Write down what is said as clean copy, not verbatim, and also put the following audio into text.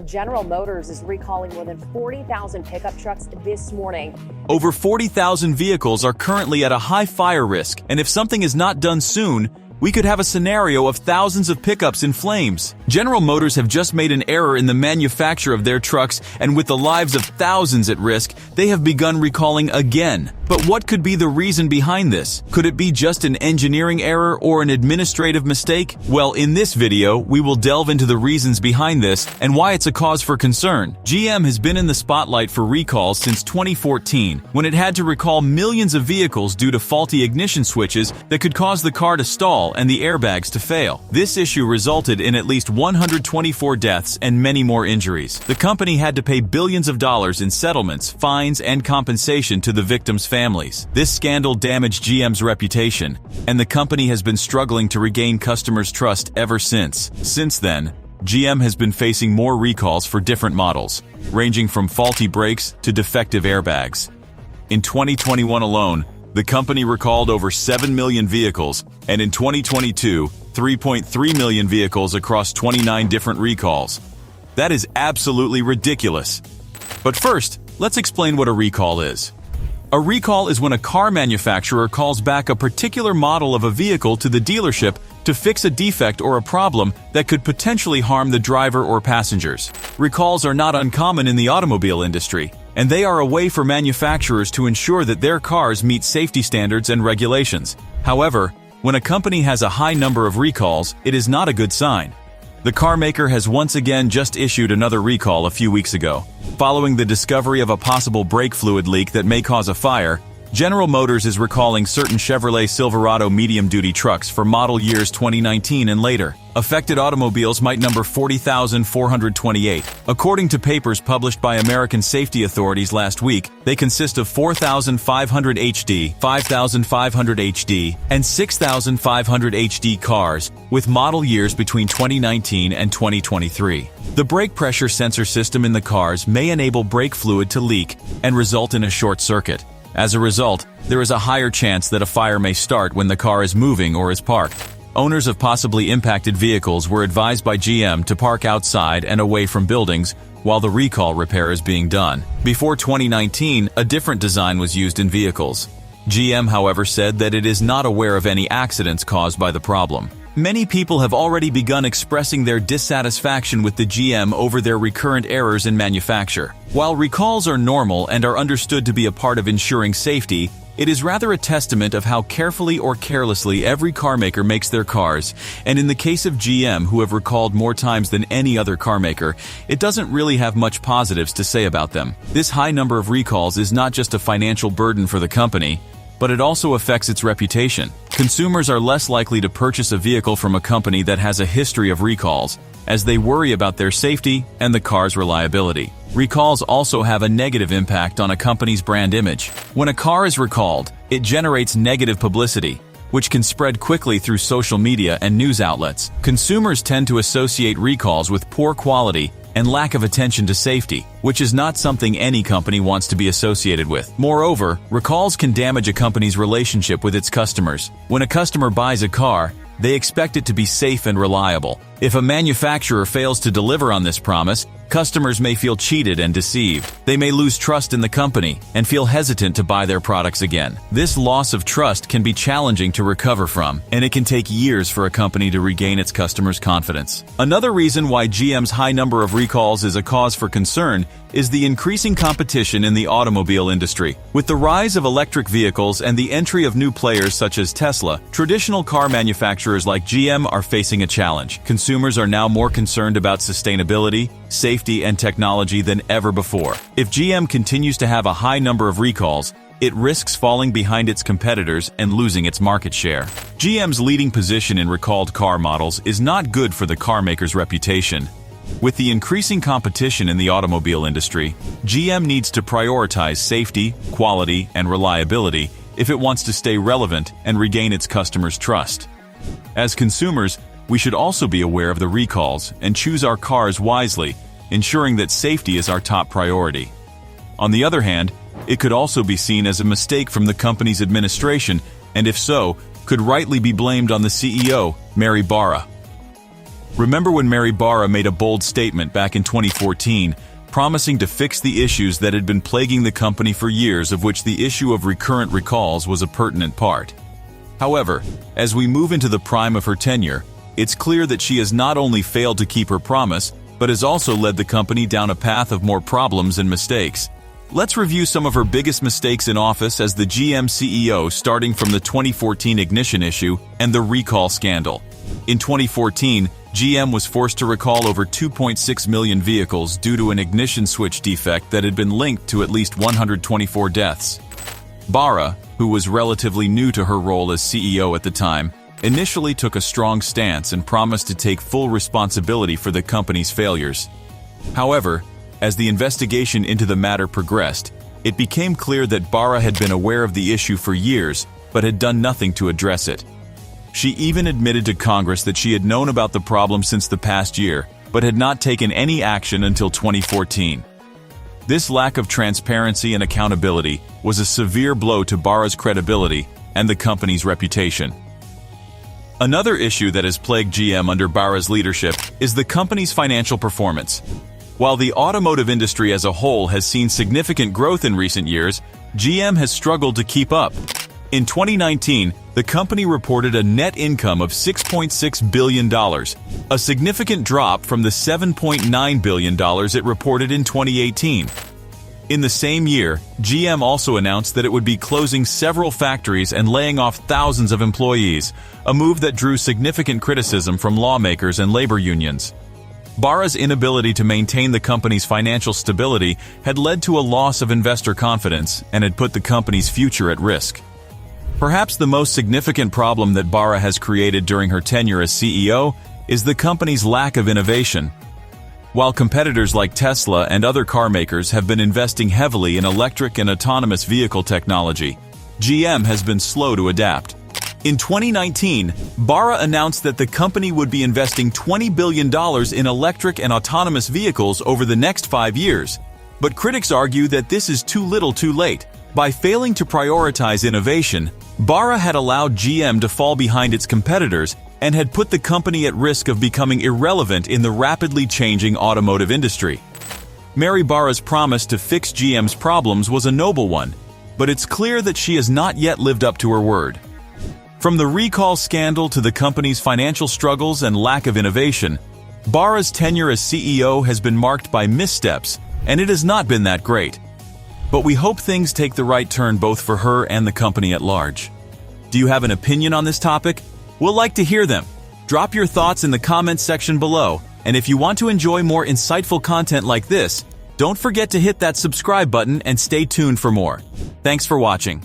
General Motors is recalling more than 40,000 pickup trucks this morning. Over 40,000 vehicles are currently at a high fire risk, and if something is not done soon, we could have a scenario of thousands of pickups in flames. General Motors have just made an error in the manufacture of their trucks, and with the lives of thousands at risk, they have begun recalling again. But what could be the reason behind this? Could it be just an engineering error or an administrative mistake? Well, in this video, we will delve into the reasons behind this and why it's a cause for concern. GM has been in the spotlight for recalls since 2014, when it had to recall millions of vehicles due to faulty ignition switches that could cause the car to stall and the airbags to fail. This issue resulted in at least 124 deaths and many more injuries. The company had to pay billions of dollars in settlements, fines, and compensation to the victims' families. This scandal damaged GM's reputation, and the company has been struggling to regain customers' trust ever since. Since then, GM has been facing more recalls for different models, ranging from faulty brakes to defective airbags. In 2021 alone, the company recalled over 7 million vehicles, and in 2022, 3.3 million vehicles across 29 different recalls. That is absolutely ridiculous. But first, let's explain what a recall is. A recall is when a car manufacturer calls back a particular model of a vehicle to the dealership to fix a defect or a problem that could potentially harm the driver or passengers. Recalls are not uncommon in the automobile industry, and they are a way for manufacturers to ensure that their cars meet safety standards and regulations. However, when a company has a high number of recalls, it is not a good sign. The car maker has once again just issued another recall a few weeks ago. Following the discovery of a possible brake fluid leak that may cause a fire, General Motors is recalling certain Chevrolet Silverado medium-duty trucks for model years 2019 and later. Affected automobiles might number 40,428. According to papers published by American safety authorities last week, they consist of 4,500 HD, 5,500 HD, and 6,500 HD cars, with model years between 2019 and 2023. The brake pressure sensor system in the cars may enable brake fluid to leak and result in a short circuit. As a result, there is a higher chance that a fire may start when the car is moving or is parked. Owners of possibly impacted vehicles were advised by GM to park outside and away from buildings while the recall repair is being done. Before 2019, a different design was used in vehicles. GM, however, said that it is not aware of any accidents caused by the problem. Many people have already begun expressing their dissatisfaction with the GM over their recurrent errors in manufacture. While recalls are normal and are understood to be a part of ensuring safety, it is rather a testament of how carefully or carelessly every carmaker makes their cars, and in the case of GM, who have recalled more times than any other carmaker, it doesn't really have much positives to say about them. This high number of recalls is not just a financial burden for the company, but it also affects its reputation. Consumers are less likely to purchase a vehicle from a company that has a history of recalls, as they worry about their safety and the car's reliability. Recalls also have a negative impact on a company's brand image. When a car is recalled, it generates negative publicity, which can spread quickly through social media and news outlets. Consumers tend to associate recalls with poor quality and lack of attention to safety, which is not something any company wants to be associated with. Moreover, recalls can damage a company's relationship with its customers. When a customer buys a car, they expect it to be safe and reliable. If a manufacturer fails to deliver on this promise, customers may feel cheated and deceived. They may lose trust in the company and feel hesitant to buy their products again. This loss of trust can be challenging to recover from, and it can take years for a company to regain its customers' confidence. Another reason why GM's high number of recalls is a cause for concern is the increasing competition in the automobile industry. With the rise of electric vehicles and the entry of new players such as Tesla, traditional car manufacturers like GM are facing a challenge. Consumers are now more concerned about sustainability, safety, and technology than ever before. If GM continues to have a high number of recalls, it risks falling behind its competitors and losing its market share. GM's leading position in recalled car models is not good for the car maker's reputation. With the increasing competition in the automobile industry, GM needs to prioritize safety, quality, and reliability if it wants to stay relevant and regain its customers' trust. As consumers, we should also be aware of the recalls and choose our cars wisely, ensuring that safety is our top priority. On the other hand, it could also be seen as a mistake from the company's administration, and if so, could rightly be blamed on the CEO, Mary Barra. Remember when Mary Barra made a bold statement back in 2014, promising to fix the issues that had been plaguing the company for years, of which the issue of recurrent recalls was a pertinent part. However, as we move into the prime of her tenure, it's clear that she has not only failed to keep her promise, but has also led the company down a path of more problems and mistakes. Let's review some of her biggest mistakes in office as the GM CEO, starting from the 2014 ignition issue and the recall scandal. In 2014, GM was forced to recall over 2.6 million vehicles due to an ignition switch defect that had been linked to at least 124 deaths. Barra, who was relatively new to her role as CEO at the time, initially took a strong stance and promised to take full responsibility for the company's failures. However, as the investigation into the matter progressed, it became clear that Barra had been aware of the issue for years, but had done nothing to address it. She even admitted to Congress that she had known about the problem since the past year, but had not taken any action until 2014. This lack of transparency and accountability was a severe blow to Barra's credibility and the company's reputation. Another issue that has plagued GM under Barra's leadership is the company's financial performance. While the automotive industry as a whole has seen significant growth in recent years, GM has struggled to keep up. In 2019, the company reported a net income of $6.6 billion, a significant drop from the $7.9 billion it reported in 2018. In the same year, GM also announced that it would be closing several factories and laying off thousands of employees, a move that drew significant criticism from lawmakers and labor unions. Barra's inability to maintain the company's financial stability had led to a loss of investor confidence and had put the company's future at risk. Perhaps the most significant problem that Barra has created during her tenure as CEO is the company's lack of innovation. While competitors like Tesla and other car makers have been investing heavily in electric and autonomous vehicle technology, GM has been slow to adapt. In 2019, Barra announced that the company would be investing $20 billion in electric and autonomous vehicles over the next 5 years. But critics argue that this is too little too late. By failing to prioritize innovation, Barra had allowed GM to fall behind its competitors and had put the company at risk of becoming irrelevant in the rapidly changing automotive industry. Mary Barra's promise to fix GM's problems was a noble one, but it's clear that she has not yet lived up to her word. From the recall scandal to the company's financial struggles and lack of innovation, Barra's tenure as CEO has been marked by missteps, and it has not been that great. But we hope things take the right turn both for her and the company at large. Do you have an opinion on this topic? We'll like to hear them. Drop your thoughts in the comments section below, and if you want to enjoy more insightful content like this, don't forget to hit that subscribe button and stay tuned for more. Thanks for watching.